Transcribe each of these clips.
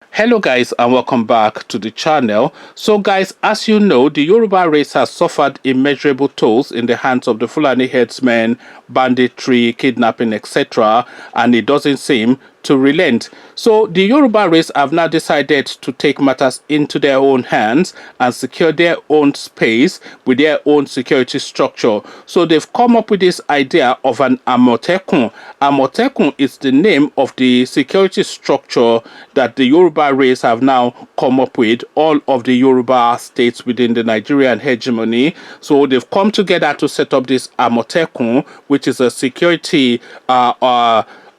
Hello guys and welcome back to the channel. So guys, as you know, the Yoruba race has suffered immeasurable tolls in the hands of the Fulani herdsmen, banditry, kidnapping, etc. and it doesn't seem to relent. So the Yoruba race have now decided to take matters into their own hands and secure their own space with their own security structure. So they've come up with this idea of an Amotekun. Amotekun is the name of the security structure that the Yoruba race have now come up with, all of the Yoruba states within the Nigerian hegemony. So they've come together to set up this Amotekun, which is a security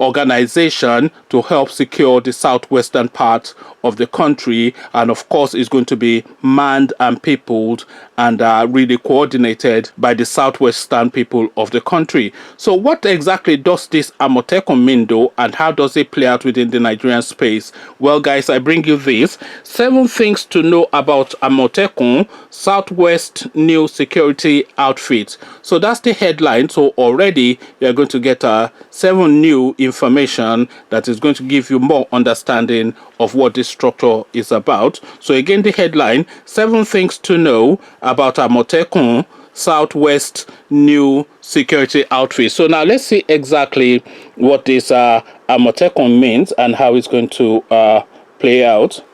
organization to help secure the southwestern part of the country, and of course is going to be manned and peopled and really coordinated by the southwestern people of the country. So what exactly does this Amotekun mean though, and how does it play out within the Nigerian space? Well guys, I bring you this 7 things to know about Amotekun, Southwest New Security Outfit. So that's the headline. So already you're going to get 7 new information that is going to give you more understanding of what this structure is about. So again, the headline, 7 things to know about Amotekun, Southwest New Security Outfit. So now let's see exactly what this Amotekun means and how it's going to play out.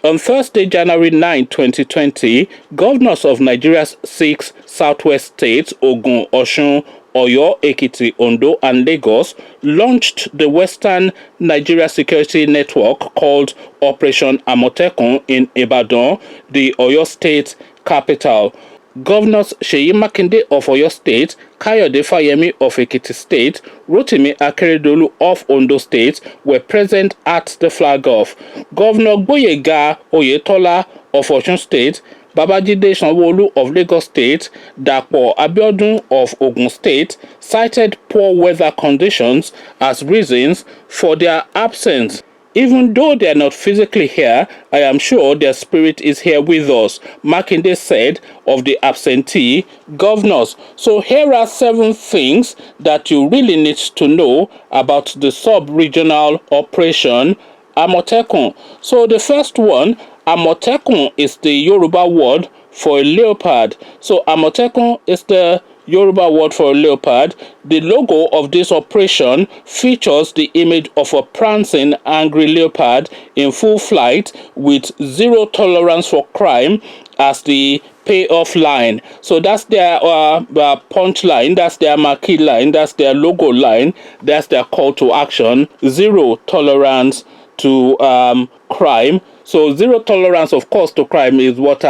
On Thursday, January 9, 2020, governors of Nigeria's 6 southwest states, Ogun, Osun, Oyo, Ekiti, Ondo, and Lagos, launched the Western Nigeria Security Network called Operation Amotekun in Ibadan, the Oyo State capital. Governors Seyi Makinde of Oyo State, Kayode Fayemi of Ekiti State, Rotimi Akeredolu of Ondo State were present at the flag-off. Governor Gboyega Oyetola of Osun State, Babajide Sanwo-Olu of Lagos State, Dapo Abiodun of Ogun State cited poor weather conditions as reasons for their absence. Even though they are not physically here, I am sure their spirit is here with us, Makinde said of the absentee governors. So here are 7 things that you really need to know about the sub-regional operation Amotekun. So the first one, Amotekun is the Yoruba word for a leopard. So Amotekun is the Yoruba word for a leopard. The logo of this operation features the image of a prancing, angry leopard in full flight with zero tolerance for crime as the payoff line. So that's their punch line, that's their marquee line, that's their logo line, that's their call to action. Zero tolerance to crime. So zero tolerance, of course, to crime is what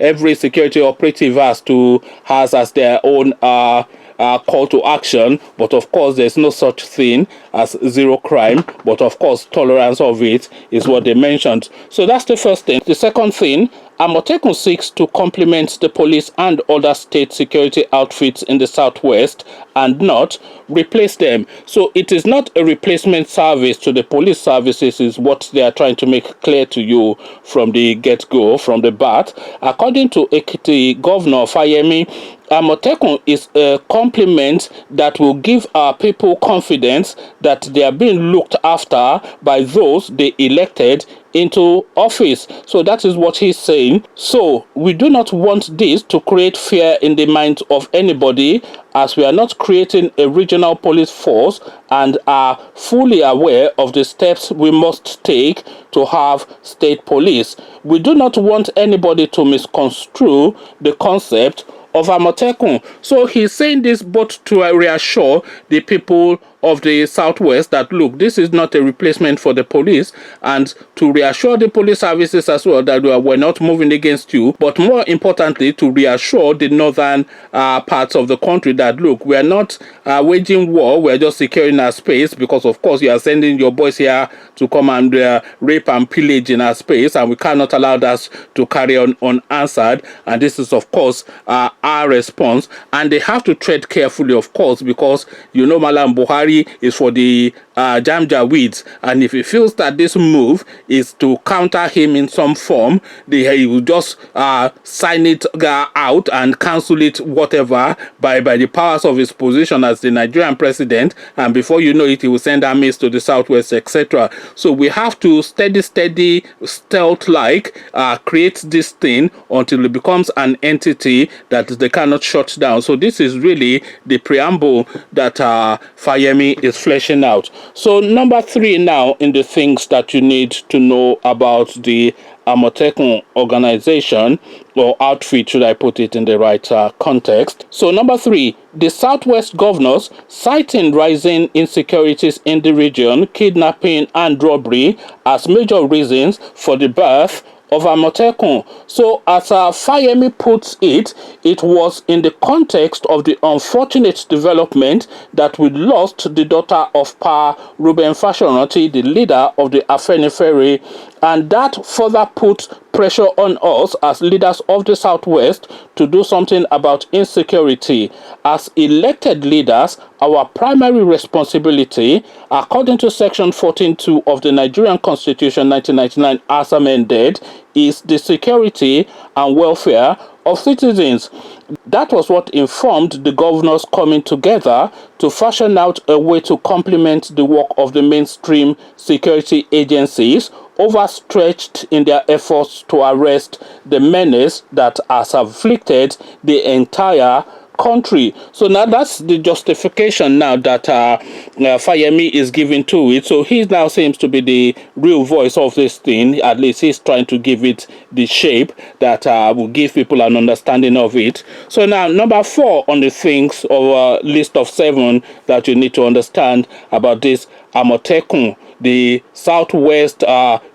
every security operative has as their own call to action. But of course, there's no such thing as zero crime. But of course, tolerance of it is what they mentioned. So that's the first thing. The second thing, Amotekun seeks to complement the police and other state security outfits in the southwest and not replace them. So it is not a replacement service to the police services, is what they are trying to make clear to you from the get-go, from the bat. According to Ekiti Governor Fayemi, Amotekun is a complement that will give our people confidence that they are being looked after by those they elected into office. So that is what he's saying. So we do not want this to create fear in the minds of anybody, as we are not creating a regional police force and are fully aware of the steps we must take to have state police. We do not want anybody to misconstrue the concept of Amotekun. So he's saying this both to reassure the people of the southwest that look, this is not a replacement for the police, and to reassure the police services as well that we're not moving against you, but more importantly to reassure the northern parts of the country that look, we are not waging war, we're just securing our space, because of course you are sending your boys here to come and rape and pillage in our space, and we cannot allow that to carry on unanswered. And this is of course our response, and they have to tread carefully, of course, because you know Malam Buhari is for the Janjaweed, and if he feels that this move is to counter him in some form, he will just sign it out and cancel it, whatever, by the powers of his position as the Nigerian president, and before you know it, he will send armies to the southwest, etc. So we have to steady, stealth-like create this thing until it becomes an entity that they cannot shut down. So this is really the preamble that Fayemi is fleshing out. So number 3 now in the things that you need to know about the Amotekun organization, or outfit, should I put it in the right context. So number 3, the Southwest governors, citing rising insecurities in the region, kidnapping and robbery as major reasons for the birth of Amotekun. So as Fayemi puts it, it was in the context of the unfortunate development that we lost the daughter of Pa Ruben Fashionati, the leader of the Afenifere, and that further put pressure on us as leaders of the Southwest to do something about insecurity. As elected leaders, our primary responsibility, according to Section 14.2 of the Nigerian Constitution 1999 as amended, is the security and welfare of citizens. That was what informed the governors coming together to fashion out a way to complement the work of the mainstream security agencies, overstretched in their efforts to arrest the menace that has afflicted the entire country. So now that's the justification now that Fayemi is giving to it. So he now seems to be the real voice of this thing. At least he's trying to give it the shape that will give people an understanding of it. So now number 4 on the things, or list of 7 that you need to understand about this Amotekun, the Southwest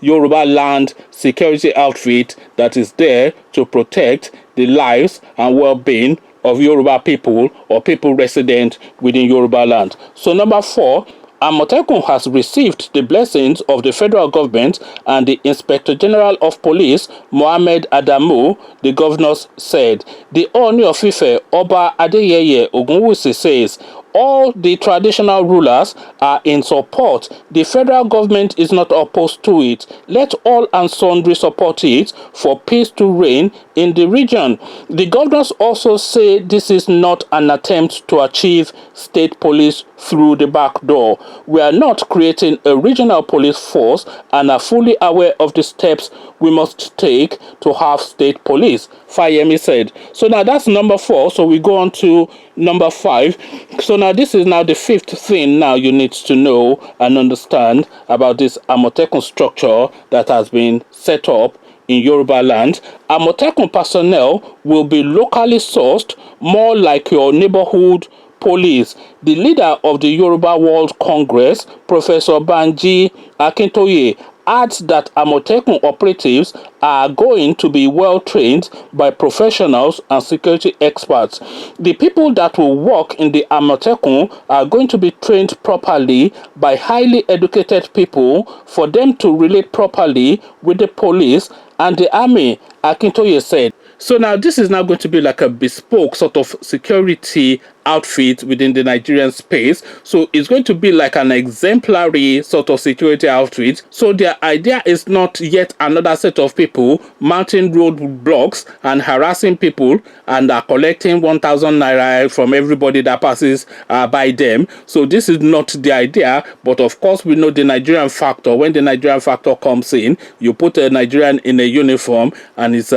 Yoruba land security outfit that is there to protect the lives and well-being of Yoruba people or people resident within Yoruba land. So number 4, Amotekun has received the blessings of the federal government and the Inspector General of Police, Mohammed Adamu, the governors said. The Ooni of Ife, Oba Adeyeye Ogunwusi, says all the traditional rulers are in support. The federal government is not opposed to it. Let all and sundry support it for peace to reign in the region. The governors also say this is not an attempt to achieve state police through the back door. We are not creating a regional police force and are fully aware of the steps we must take to have state police, Fayemi said. So now that's number 4. So we go on to number 5. So now this is now the 5th thing now you need to know and understand about this Amotekun structure that has been set up in Yoruba land. Amotekun personnel will be locally sourced, more like your neighborhood police. The leader of the Yoruba World Congress, Professor Banji Akintoye, adds that Amotekun operatives are going to be well trained by professionals and security experts. The people that will work in the Amotekun are going to be trained properly by highly educated people for them to relate properly with the police and the army, Akintoye said. So now this is now going to be like a bespoke sort of security outfit within the Nigerian space. So it's going to be like an exemplary sort of security outfit. So their idea is not yet another set of people mounting roadblocks and harassing people and are collecting 1,000 naira from everybody that passes by them. So this is not the idea, but of course we know the Nigerian factor. When the Nigerian factor comes in, you put a Nigerian in a uniform and is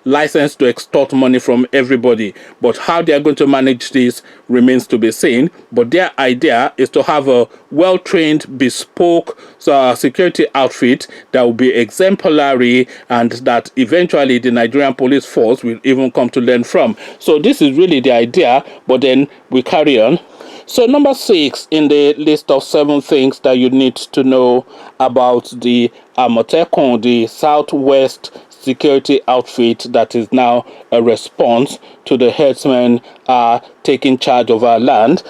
licensed to extort money from everybody. But how they are going to manage this remains to be seen. But their idea is to have a well-trained, bespoke security outfit that will be exemplary and that eventually the Nigerian police force will even come to learn from. So this is really the idea, but then we carry on. So number 6 in the list of 7 things that you need to know about the Amotekun, the Southwest security outfit that is now a response to the herdsmen taking charge of our land.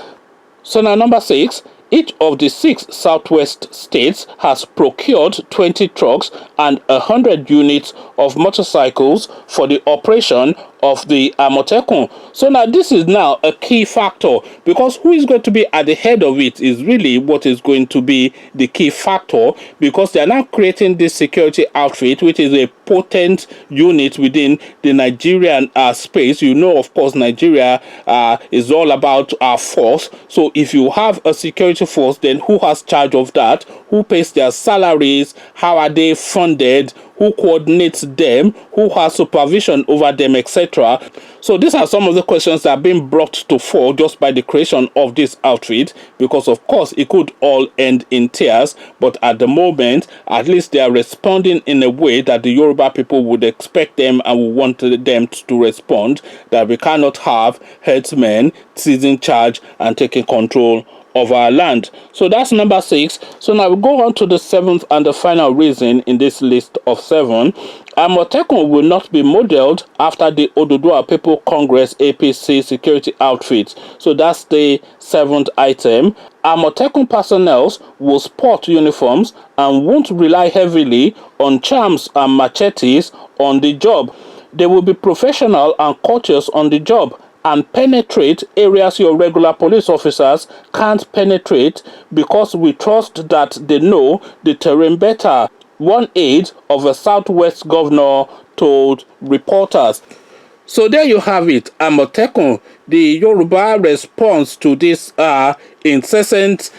So now number 6, each of the 6 Southwest states has procured 20 trucks and 100 units of motorcycles for the operation of the Amotekun. So now this is now a key factor, because who is going to be at the head of it is really what is going to be the key factor, because they are now creating this security outfit, which is a potent unit within the Nigerian space. You know, of course, Nigeria is all about our force. So if you have a security force, then who has charge of that? Who pays their salaries? How are they funded? Who coordinates them? Who has supervision over them, etc.? So these are some of the questions that are being brought to fore just by the creation of this outfit, because of course it could all end in tears, but at the moment at least they are responding in a way that the Yoruba people would expect them and would want them to respond, that we cannot have herdsmen seizing charge and taking control of our land. So that's number 6. So now we go on to the 7th and the final reason in this list of 7. Amotekun will not be modeled after the Oduduwa People Congress APC security outfit. So that's the 7th item. Amotekun personnel will sport uniforms and won't rely heavily on charms and machetes on the job. They will be professional and courteous on the job, and penetrate areas your regular police officers can't penetrate, because we trust that they know the terrain better, one aide of a Southwest governor told reporters. So there you have it, Amotekun, the Yoruba response to this incessant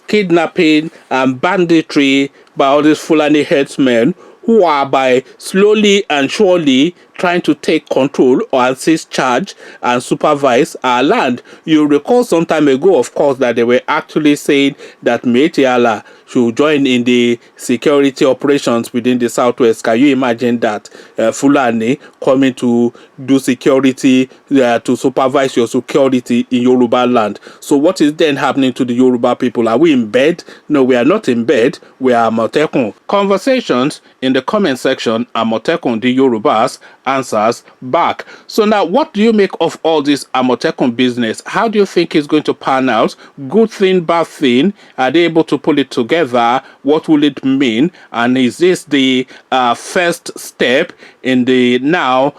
kidnapping and banditry by all these Fulani herdsmen, who are by slowly and surely trying to take control or seize charge and supervise our land. You recall some time ago, of course, that they were actually saying that Metiala should join in the security operations within the Southwest. Can you imagine that? Fulani coming to do security, to supervise your security in Yoruba land. So what is then happening to the Yoruba people? Are we in bed? No, we are not in bed. We are Amotekun. Conversations in the comment section. Amotekun, the Yorubas, answers back. So now, what do you make of all this Amotekun business? How do you think it's going to pan out? Good thing, bad thing? Are they able to pull it together? What will it mean? And is this the first step in the now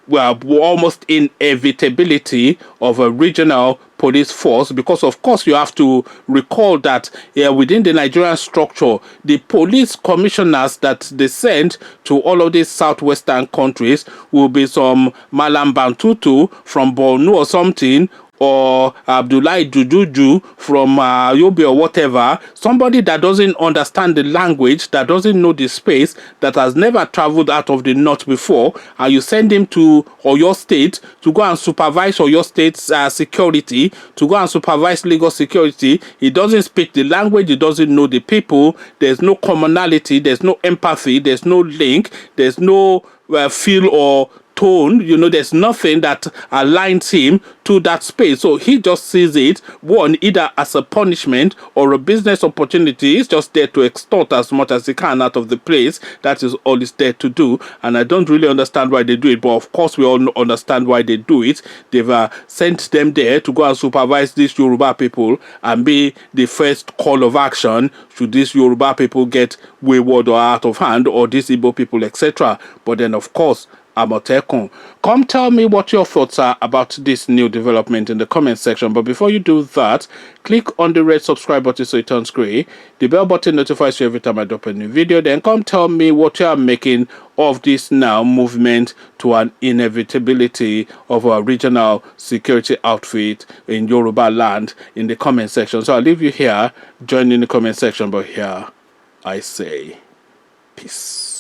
almost inevitability of a regional police force? Because of course you have to recall that within the Nigerian structure, the police commissioners that they send to all of these southwestern countries will be some Malam Bantutu from Borno or something, or Abdullahi Jujuju from Yobe or whatever, somebody that doesn't understand the language, that doesn't know the space, that has never traveled out of the north before, and you send him to Oyo State to go and supervise Oyo State's security, to go and supervise Lagos security. He doesn't speak the language, he doesn't know the people, there's no commonality, there's no empathy, there's no link, there's no feel or tone, there's nothing that aligns him to that space. So he just sees it, one, either as a punishment or a business opportunity. He's just there to extort as much as he can out of the place. That is all he's there to do. And I don't really understand why they do it, but of course we all understand why they do it. They've sent them there to go and supervise these Yoruba people and be the first call of action should these Yoruba people get wayward or out of hand, or these Igbo people, etc. But then of course, Amotekun. Come tell me what your thoughts are about this new development in the comment section. But before you do that, click on the red subscribe button so it turns grey. The bell button notifies you every time I drop a new video. Then come tell me what you are making of this now movement to an inevitability of a regional security outfit in Yoruba land in the comment section. So I'll leave you here. Join in the comment section. But here I say peace.